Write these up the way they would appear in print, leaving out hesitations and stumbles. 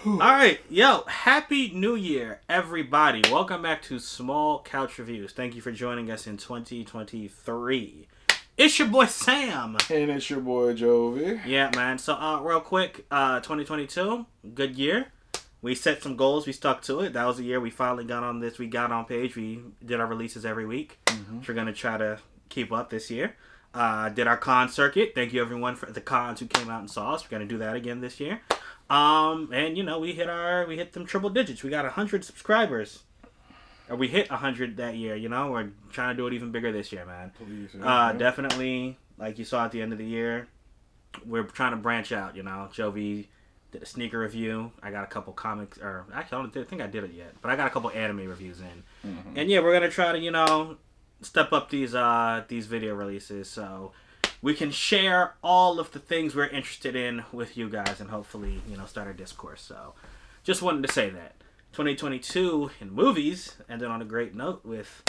Alright, yo, happy new year, everybody. Welcome back to Small Couch Reviews. Thank you for joining us in 2023. It's your boy Sam. And it's your boy Jovi. Yeah, man. So, real quick, 2022, good year. We set some goals, we stuck to it. That was the year we finally got on this. We got on page. We did our releases every week. Which we're going to try to keep up this year. Did our con circuit. Thank you everyone for the cons who came out and saw us. We're going to do that again this year. And you know, we hit them triple digits. We got 100 subscribers. Or we hit 100 that year, you know? We're trying to do it even bigger this year, man. Please, definitely, like you saw at the end of the year, we're trying to branch out, you know? Jovi did a sneaker review. I got a couple comics, or actually, I don't think I did it yet, but I got a couple anime reviews in. And yeah, we're going to try to, you know, step up these video releases so we can share all of the things we're interested in with you guys and hopefully, you know, start a discourse. So just wanted to say that. 2022 in movies ended on a great note with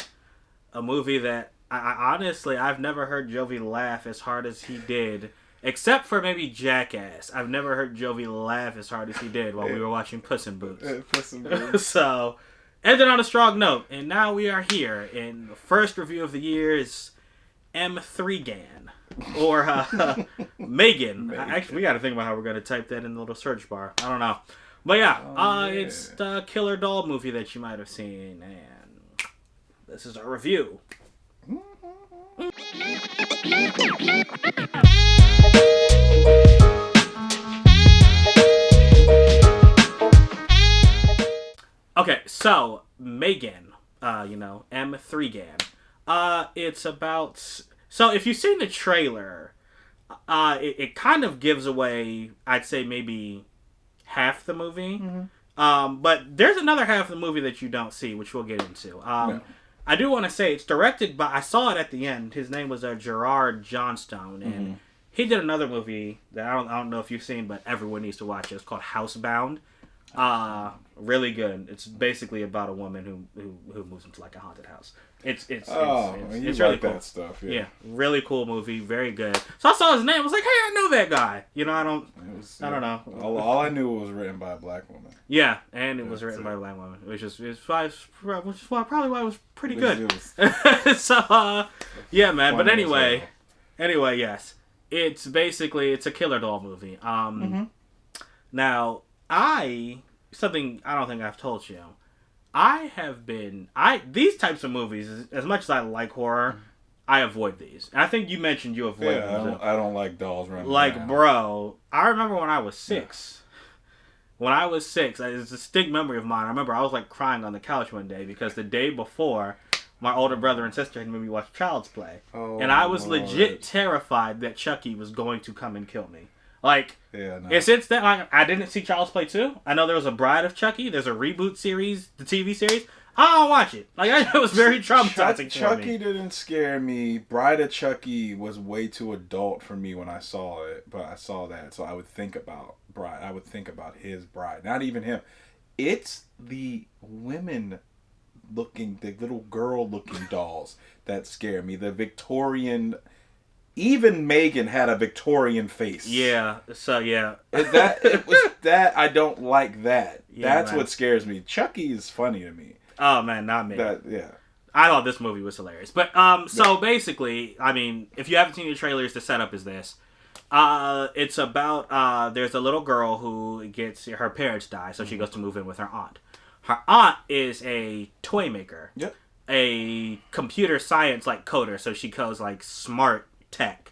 a movie that I honestly, I've never heard Jovi laugh as hard as he did, except for maybe Jackass. I've never heard Jovi laugh as hard as he did while we were watching Puss in Boots. Puss in Boots. So, ended on a strong note, and now we are here, and the first review of the year is M3GAN, or M3GAN. Actually, we got to think about how we're going to type that in the little search bar. I don't know. But yeah, it's the killer doll movie that you might have seen, and this is our review. Okay, so M3GAN, you know, M3GAN. It's about, so if you've seen the trailer, it kind of gives away, I'd say maybe half the movie. But there's another half of the movie that you don't see, which we'll get into. I do want to say it's directed by, I saw it at the end. His name was Gerard Johnstone, and he did another movie that I don't know if you've seen, but everyone needs to watch it. It's called Housebound. Really good. It's basically about a woman who moves into like a haunted house. It's really cool. That stuff. Yeah, really cool movie. Very good. So I saw his name. I was like, hey, I know that guy. You know, I don't know. All I knew was written by a black woman. Yeah, and it was written by a black woman, which is probably why it was pretty good. So, yeah, man. But anyway, yes, it's a killer doll movie. Now something I don't think I've told you. These types of movies, as much as I like horror, I avoid these. And I think you mentioned you avoid them. I don't like dolls running around. Bro, I remember when I was 6. When I was 6, it's a distinct memory of mine. I remember I was like crying on the couch one day because the day before, my older brother and sister had made me watch Child's Play. And I was legit terrified that Chucky was going to come and kill me. Like, and since then, I didn't see Child's Play 2. I know there was a Bride of Chucky. There's a reboot series, the TV series. I don't watch it. Like, it was very traumatizing for me. Chucky didn't scare me. Bride of Chucky was way too adult for me when I saw it. But I saw that, so I would think about Bride. I would think about his bride. Not even him. It's the women-looking, the little girl-looking dolls that scare me. The Victorian... Even M3GAN had a Victorian face. Yeah, so yeah. I don't like that. Yeah, that's man. What scares me. Chucky is funny to me. Oh man, not me. I thought this movie was hilarious. But so basically, I mean, if you haven't seen the trailers, the setup is this. It's about there's a little girl who gets her parents die, so she goes to move in with her aunt. Her aunt is a toy maker. Yep. A computer science like coder, so she codes like smart tech.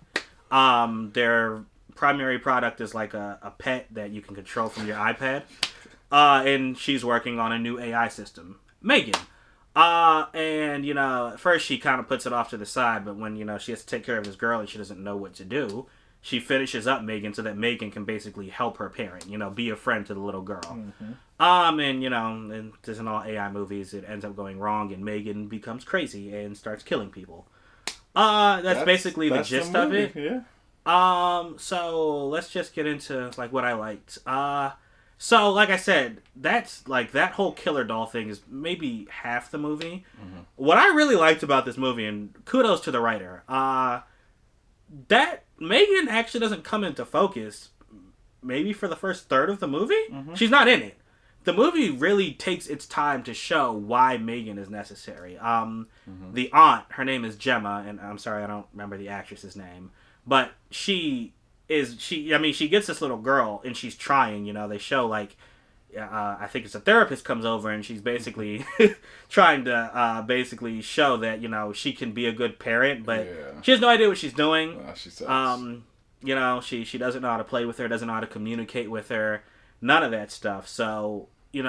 Their primary product is like a pet that you can control from your iPad. And she's working on a new AI system, M3GAN. And, you know, at first she kind of puts it off to the side, but when, you know, she has to take care of this girl and she doesn't know what to do, she finishes up M3GAN so that M3GAN can basically help her parent, you know, be a friend to the little girl. And, you know, and this in all AI movies, it ends up going wrong and M3GAN becomes crazy and starts killing people. That's basically the gist of it. Yeah. So let's just get into like what I liked. So like I said, that's like that whole killer doll thing is maybe half the movie. What I really liked about this movie, and kudos to the writer, that M3GAN actually doesn't come into focus maybe for the first third of the movie. She's not in it. The movie really takes its time to show why M3GAN is necessary. The aunt, her name is Gemma, and I'm sorry I don't remember the actress's name, but she gets this little girl and she's trying. They show like. I think it's a therapist comes over and she's basically trying to basically show that she can be a good parent, but she has no idea what she's doing. She sucks. She doesn't know how to play with her, doesn't know how to communicate with her, none of that stuff. So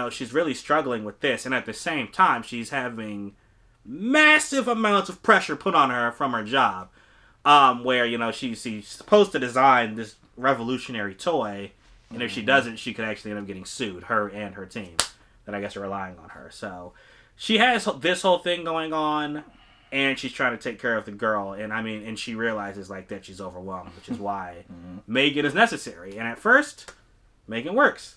she's really struggling with this, and at the same time she's having massive amounts of pressure put on her from her job, where she's supposed to design this revolutionary toy. And if she doesn't, she could actually end up getting sued, her and her team, that I guess are relying on her. So she has this whole thing going on, and she's trying to take care of the girl. And she realizes like that she's overwhelmed, which is why M3GAN is necessary. And at first, M3GAN works.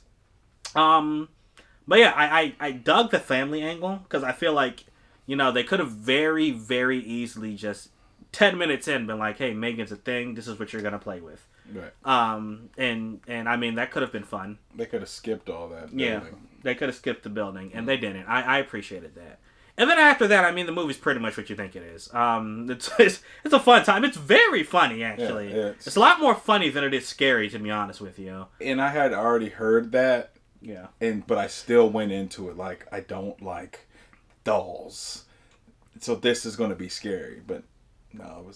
But yeah, I dug the family angle because I feel like they could have very, very easily just 10 minutes in been like, hey, M3GAN's a thing. This is what you're gonna play with. Right. And that could have been fun. They could have skipped all that building. Yeah, they could have skipped the building, and they didn't. I appreciated that. And then after that, the movie's pretty much what you think it is. It's a fun time. It's very funny, actually. Yeah, it's a lot more funny than it is scary, to be honest with you. And I had already heard that. Yeah. But I still went into it like, I don't like dolls. So this is going to be scary. But no, it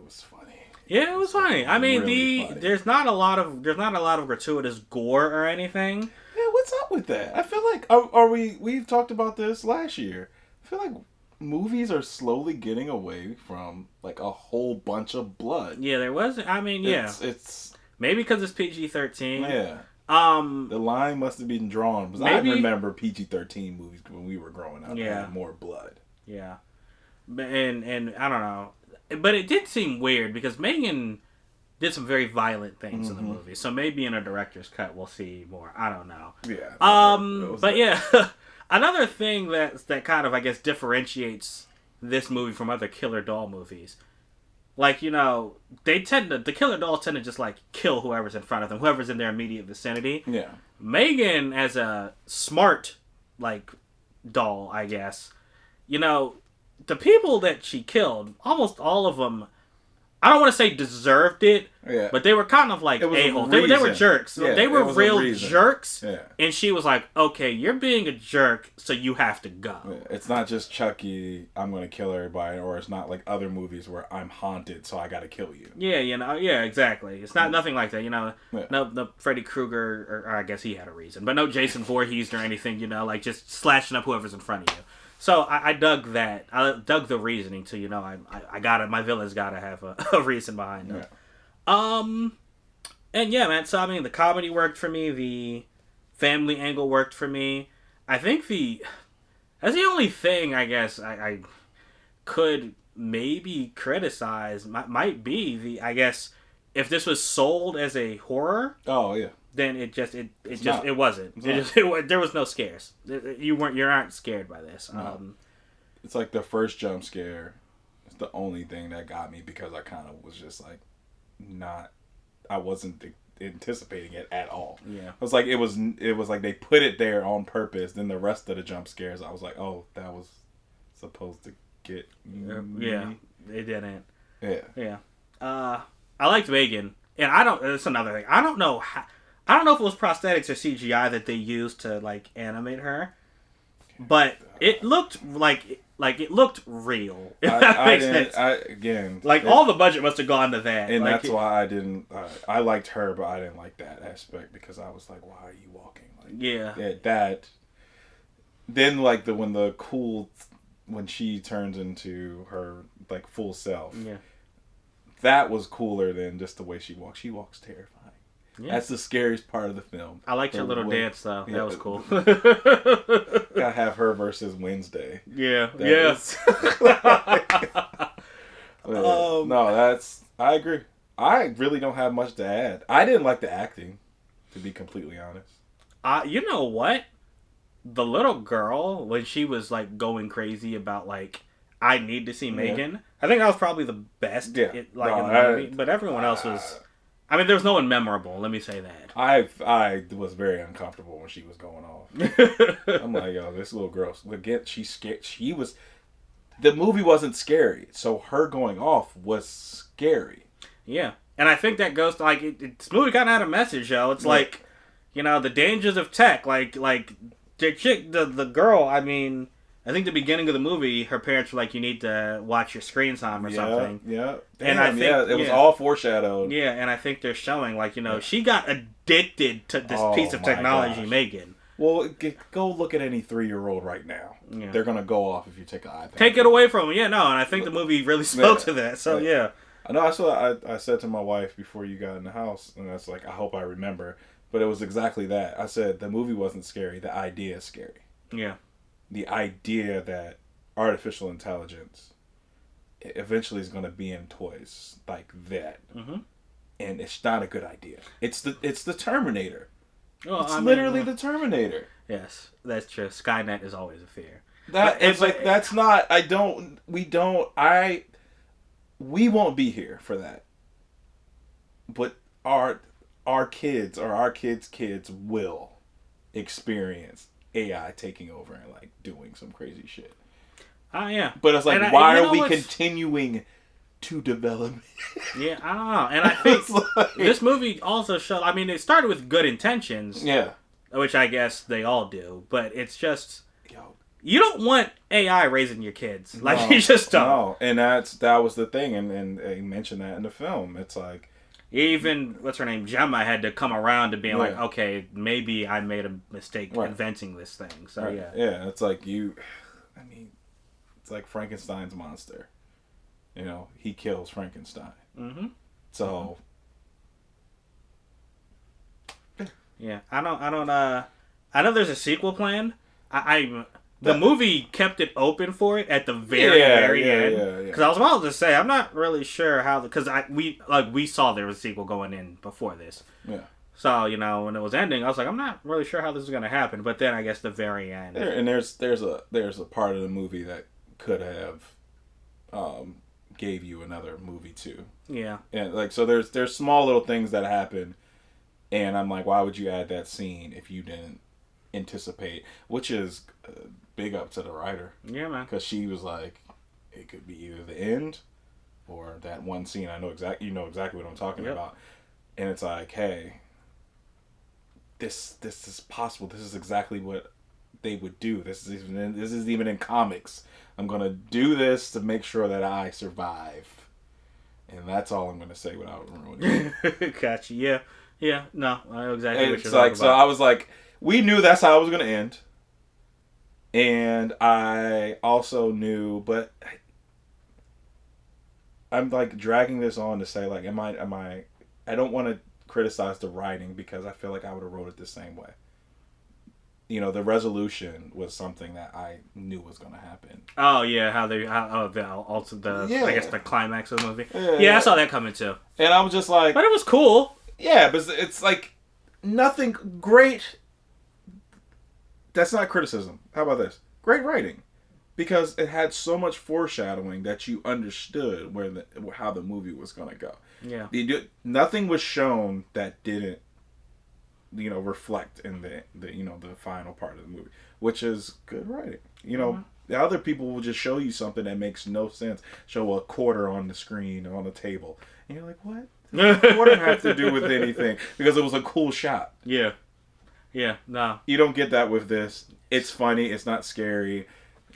was funny. Yeah, it was funny. Really funny. There's not a lot of gratuitous gore or anything. Yeah, what's up with that? I feel like we've talked about this last year. I feel like movies are slowly getting away from like a whole bunch of blood. Yeah, there was. It's maybe because it's PG-13. Yeah. The line must have been drawn because I remember PG-13 movies when we were growing up. Yeah. Had more blood. Yeah, and I don't know. But it did seem weird because M3GAN did some very violent things in the movie. So maybe in a director's cut we'll see more. I don't know. Yeah. But yeah, another thing that kind of I guess differentiates this movie from other killer doll movies, like the killer dolls tend to just like kill whoever's in front of them, whoever's in their immediate vicinity. Yeah. M3GAN as a smart like doll, I guess, the people that she killed, almost all of them, I don't want to say deserved it, but they were kind of like a-holes. They were jerks. Yeah, they were real jerks. Yeah. And she was like, okay, you're being a jerk, so you have to go. Yeah. It's not just Chucky, I'm going to kill everybody, or it's not like other movies where I'm haunted, so I got to kill you. Yeah, yeah, exactly. It's not nothing like that, No Freddy Krueger, or I guess he had a reason, but no Jason Voorhees or anything, like just slashing up whoever's in front of you. So I dug that. I dug the reasoning to, I got it. My villain's got to have a reason behind them. Yeah. And yeah, man. So the comedy worked for me. The family angle worked for me. I think that's the only thing I guess I could maybe criticize. Might be I guess if this was sold as a horror. Oh yeah. Then it wasn't. There was no scares. You aren't scared by this. No. It's like the first jump scare. It's the only thing that got me because I kind of was just like, I wasn't anticipating it at all. Yeah. It was like they put it there on purpose. Then the rest of the jump scares, I was like, oh, that was supposed to get me. Yeah, it didn't. Yeah. Yeah. I liked M3GAN, and that's another thing. I don't know if it was prosthetics or CGI that they used to like animate her, but it looked like it looked real. If that makes sense. All the budget must have gone to that, and that's why I didn't. I liked her, but I didn't like that aspect because I was like, "Why are you walking?" That. Then when she turns into her like full self, that was cooler than just the way she walks. She walks terrifying. Yeah. That's the scariest part of the film. I liked her little dance though. Yeah, that was cool. Gotta have her versus Wednesday. Yeah. I agree. I really don't have much to add. I didn't like the acting, to be completely honest. You know what? The little girl, when she was like going crazy about like, I need to see M3GAN. I think that was probably the best in the movie. But everyone else was I mean, there was no one memorable. Let me say that. I was very uncomfortable when she was going off. I'm like, yo, this little girl, again, she's scared. The movie wasn't scary, so her going off was scary. Yeah, and I think that goes to this movie kind of had a message, yo. It's like, the dangers of tech. Like the girl. I mean, I think the beginning of the movie, her parents were like, "You need to watch your screen time or something." Yeah, and I think it was all foreshadowed. Yeah, and I think they're showing she got addicted to this piece of technology, M3GAN. Well, go look at any 3-year-old right now. Yeah. They're gonna go off if you take an iPad. Take it away from them. Yeah, no, and I think the movie really spoke to that. So yeah. I know. I said to my wife before you got in the house, and that's like, I hope I remember. But it was exactly that. I said the movie wasn't scary. The idea is scary. Yeah. The idea that artificial intelligence eventually is going to be in toys like that, and it's not a good idea. It's the Terminator. Well, it's literally the Terminator. Yes, that's true. Skynet is always a fear. We won't be here for that. But our kids or our kids' kids will experience AI taking over and doing some crazy shit. Yeah. But it's like, why are we continuing to develop? Yeah, I don't know. And I think this movie also showed, I mean, it started with good intentions. Yeah. Which I guess they all do. But it's just, you don't want AI raising your kids. You just don't. No, and that was the thing. And they mentioned that in the film. It's like, even, what's her name, Gemma had to come around to being like, okay, maybe I made a mistake inventing this thing. So, yeah. Yeah, it's like it's like Frankenstein's monster. He kills Frankenstein. Mm-hmm. So. Yeah, I know there's a sequel planned. The movie kept it open for it at the very end. Because I was about to say, I'm not really sure how, because we saw there was a sequel going in before this. Yeah. So when it was ending, I was like, I'm not really sure how this is going to happen. But then I guess the very end. And there's a part of the movie that could have gave you another movie too. Yeah. And so there's small little things that happen, and I'm like, why would you add that scene if you didn't anticipate? Which is big up to the writer. Yeah, man. Because she was like, it could be either the end or that one scene. I know exactly what I'm talking about, and it's like, hey, this is possible. This is exactly what they would do. This is even in comics. I'm gonna do this to make sure that I survive, and that's all I'm gonna say without ruining it. Gotcha. Yeah. No, I know exactly what you're talking about. So I was like, we knew that's how it was gonna end, and I also knew, but I'm like dragging this on to say, like, am I? I don't want to criticize the writing because I feel like I would have wrote it the same way. The resolution was something that I knew was going to happen. Oh yeah, I guess the climax of the movie. Yeah, I saw that coming too. And I was just like, but it was cool. Yeah, but it's like nothing great. That's not criticism. How about this? Great writing, because it had so much foreshadowing that you understood how the movie was going to go. Yeah. Nothing was shown that didn't reflect in the final part of the movie, which is good writing. The other people will just show you something that makes no sense. Show a quarter on the screen on the table, and you're like, what? What does it have to do with anything? Because it was a cool shot. Yeah. No, you don't get that with this. It's funny. It's not scary.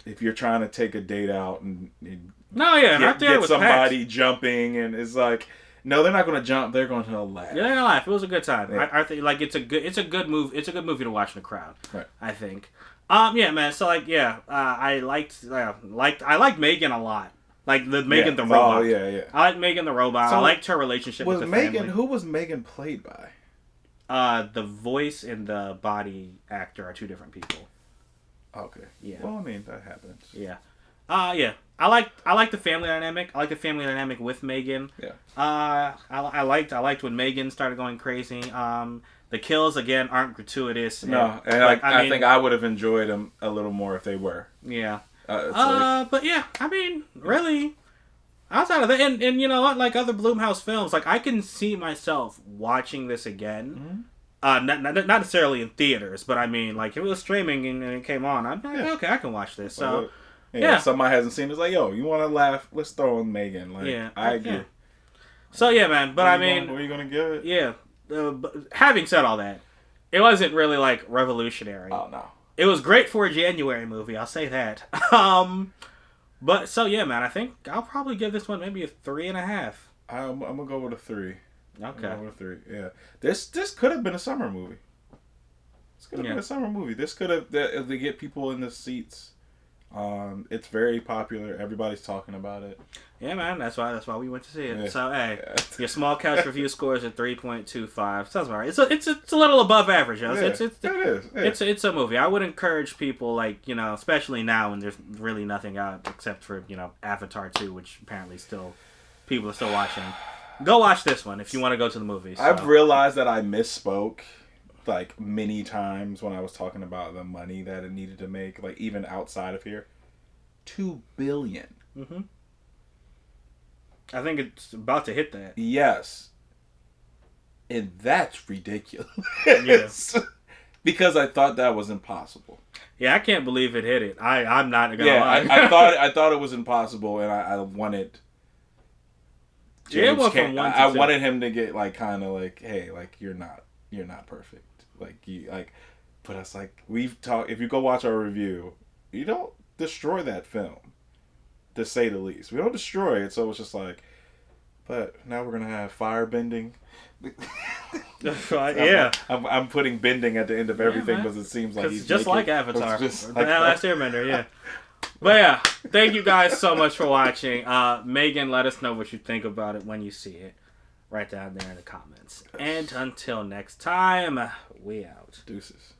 If you're trying to take a date out and get somebody jumping, and it's like, no, they're not going to jump. They're going to laugh. Yeah, they're going to laugh. It was a good time. Yeah. I think it's a good move. It's a good movie to watch in the crowd. Right. I think. Yeah, man. So I liked M3GAN a lot. Like M3GAN the robot. Oh yeah. I liked M3GAN the robot. So I liked her relationship with the family. Who was M3GAN played by? The voice and the body actor are two different people. Okay. Yeah. Well, I mean, that happens. Yeah. Yeah. I like the family dynamic. I like the family dynamic with M3GAN. Yeah. I liked when M3GAN started going crazy. The kills again aren't gratuitous. No, and I think I would have enjoyed them a little more if they were. Yeah. But yeah, I mean, really, outside of that, and you know what, like other Blumhouse films, like I can see myself watching this again. Not necessarily in theaters, but I mean, like if it was streaming and it came on, I'd be like, okay, I can watch this. So, if somebody hasn't seen it, it's like, yo, you want to laugh? Let's throw in M3GAN. Like, I agree. Yeah. So yeah, man. But I mean, what are you gonna give it? Yeah. But having said all that, it wasn't really like revolutionary. Oh no. It was great for a January movie. I'll say that. But so yeah, man. I think I'll probably give this one maybe a 3.5. I'm gonna go with a 3. Okay. I'm with a 3. Yeah. This could have been a summer movie. This could have been a summer movie. This could have they get people in the seats. It's very popular. Everybody's talking about it. Yeah, man. That's why we went to see it. Yeah. So hey, your small couch review score is at 3.25. Sounds about right. It's a little above average. It is. It's a movie. I would encourage people, like, you know, especially now when there's really nothing out except for, you know, Avatar 2, which apparently people are still watching. Go watch this one if you want to go to the movies. So. I've realized that I misspoke like many times when I was talking about the money that it needed to make, like even outside of here. $2 billion. Mm-hmm. I think it's about to hit that. Yes. And that's ridiculous. Yes. Because I thought that was impossible. Yeah, I can't believe it hit it. I'm not gonna lie. I thought it was impossible, and I wanted James I wanted him to get like kind of like, hey, like you're not perfect. Like but it's like we've talked. If you go watch our review, you don't destroy that film, to say the least. We don't destroy it, so it's just like. But now we're gonna have fire bending. Yeah, I'm putting bending at the end of everything because it seems like he's just like Avatar, the Last Airbender. Yeah. But yeah, thank you guys so much for watching. M3GAN, let us know what you think about it when you see it. Right down there in the comments. And until next time, we out. Deuces.